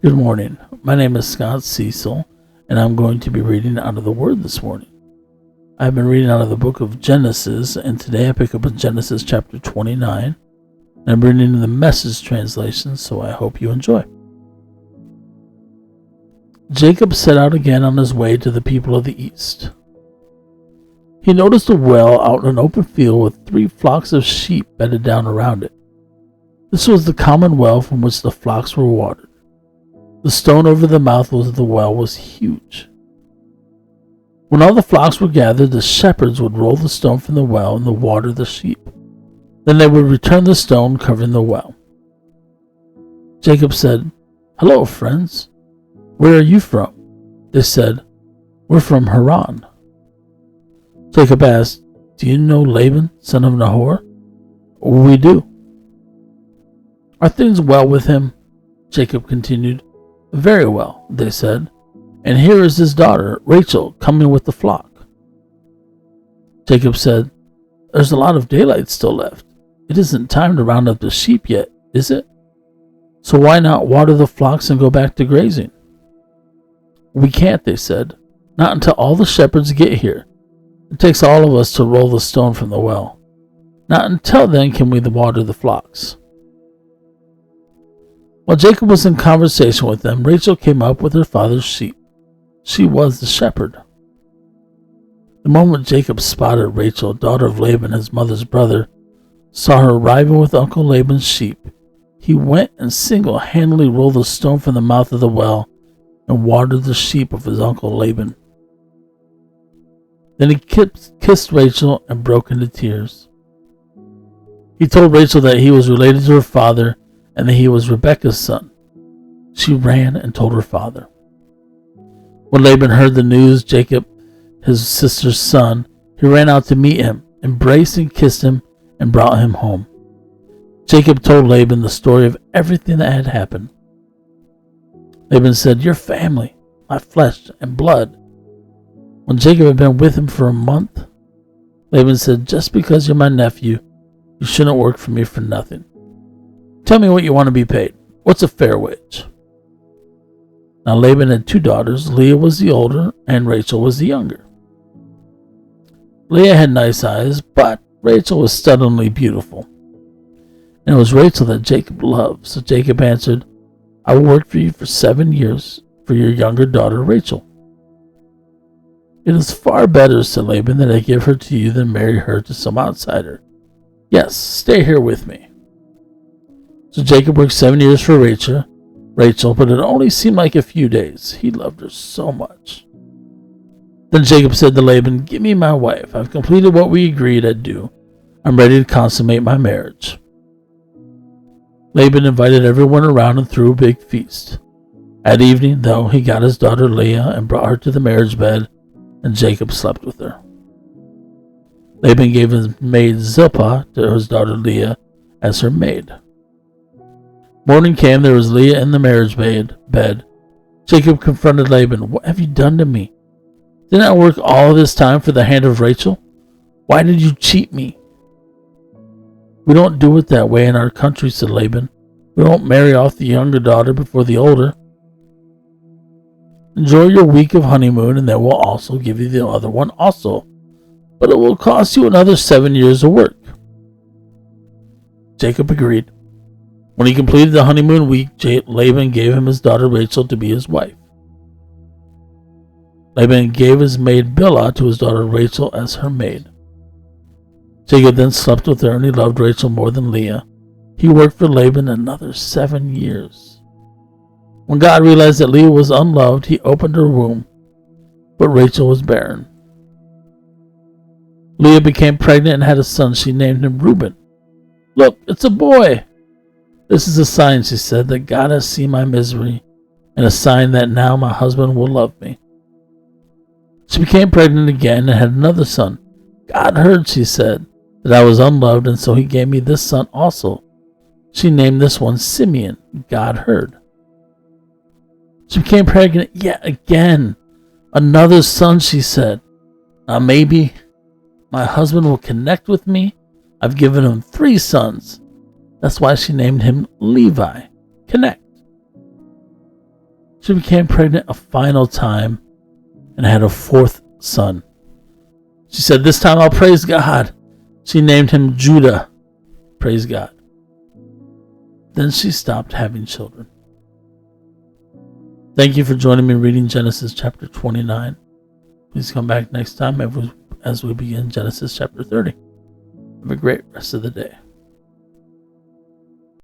Good morning. My name is Cecil, and I'm going to be reading out of the Word this morning. I've been reading out of the book of Genesis, and today I pick up in Genesis chapter 29, and I'm reading in the Message translation, so I hope you enjoy. Jacob set out again on his way to the people of the east. He noticed a well out in an open field with 3 flocks of sheep bedded down around it. This was the common well from which the flocks were watered. The stone over the mouth of the well was huge. When all the flocks were gathered, the shepherds would roll the stone from the well and water the sheep. Then they would return the stone covering the well. Jacob said, "Hello, friends. Where are you from?" They said, "We're from Haran." Jacob asked, "Do you know Laban, son of Nahor?" "We do." "Are things well with him?" Jacob continued. "Very well," they said, "and here is his daughter, Rachel, coming with the flock." Jacob said, "There's a lot of daylight still left. It isn't time to round up the sheep yet, is it? So why not water the flocks and go back to grazing?" "We can't," they said, "not until all the shepherds get here. It takes all of us to roll the stone from the well. Not until then can we water the flocks." While Jacob was in conversation with them, Rachel came up with her father's sheep. She was the shepherd. The moment Jacob spotted Rachel, daughter of Laban, his mother's brother, saw her arriving with Uncle Laban's sheep, he went and single-handedly rolled the stone from the mouth of the well and watered the sheep of his Uncle Laban. Then he kissed Rachel and broke into tears. He told Rachel that he was related to her father and that he was Rebekah's son. She ran and told her father. When Laban heard the news, Jacob, his sister's son, he ran out to meet him, embraced and kissed him, and brought him home. Jacob told Laban the story of everything that had happened. Laban said, "Your family, my flesh and blood." When Jacob had been with him for a month, Laban said, "Just because you're my nephew, you shouldn't work for me for nothing. Tell me what you want to be paid. What's a fair wage?" Now Laban had 2 daughters. Leah was the older, and Rachel was the younger. Leah had nice eyes, but Rachel was stunningly beautiful. And it was Rachel that Jacob loved. So Jacob answered, "I will work for you for 7 years for your younger daughter Rachel." "It is far better," said Laban, "that I give her to you than marry her to some outsider. Yes, stay here with me." So Jacob worked 7 years for Rachel, but it only seemed like a few days. He loved her so much. Then Jacob said to Laban, "Give me my wife. I've completed what we agreed I'd do. I'm ready to consummate my marriage." Laban invited everyone around and threw a big feast. At evening, though, he got his daughter Leah and brought her to the marriage bed, and Jacob slept with her. Laban gave his maid Zilpah to his daughter Leah as her maid. Morning came, there was Leah in the marriage bed. Jacob confronted Laban. "What have you done to me? Didn't I work all this time for the hand of Rachel? Why did you cheat me?" "We don't do it that way in our country," said Laban. "We don't marry off the younger daughter before the older. Enjoy your week of honeymoon, and then we'll also give you the other one also. But it will cost you another 7 years of work." Jacob agreed. When he completed the honeymoon week, Laban gave him his daughter Rachel to be his wife. Laban gave his maid Bilhah to his daughter Rachel as her maid. Jacob then slept with her, and he loved Rachel more than Leah. He worked for Laban another 7 years. When God realized that Leah was unloved, he opened her womb, but Rachel was barren. Leah became pregnant and had a son. She named him Reuben. "Look, it's a boy. This is a sign," she said, "that God has seen my misery, and a sign that now my husband will love me." She became pregnant again and had another son. "God heard," she said, "that I was unloved, and so he gave me this son also." She named this one Simeon. God heard. She became pregnant yet again. "Another son," she said. "Now maybe my husband will connect with me. I've given him 3 sons. That's why she named him Levi. Connect." She became pregnant a final time and had a fourth son. She said, "This time I'll praise God." She named him Judah. Praise God. Then she stopped having children. Thank you for joining me reading Genesis chapter 29. Please come back next time as we begin Genesis chapter 30. Have a great rest of the day.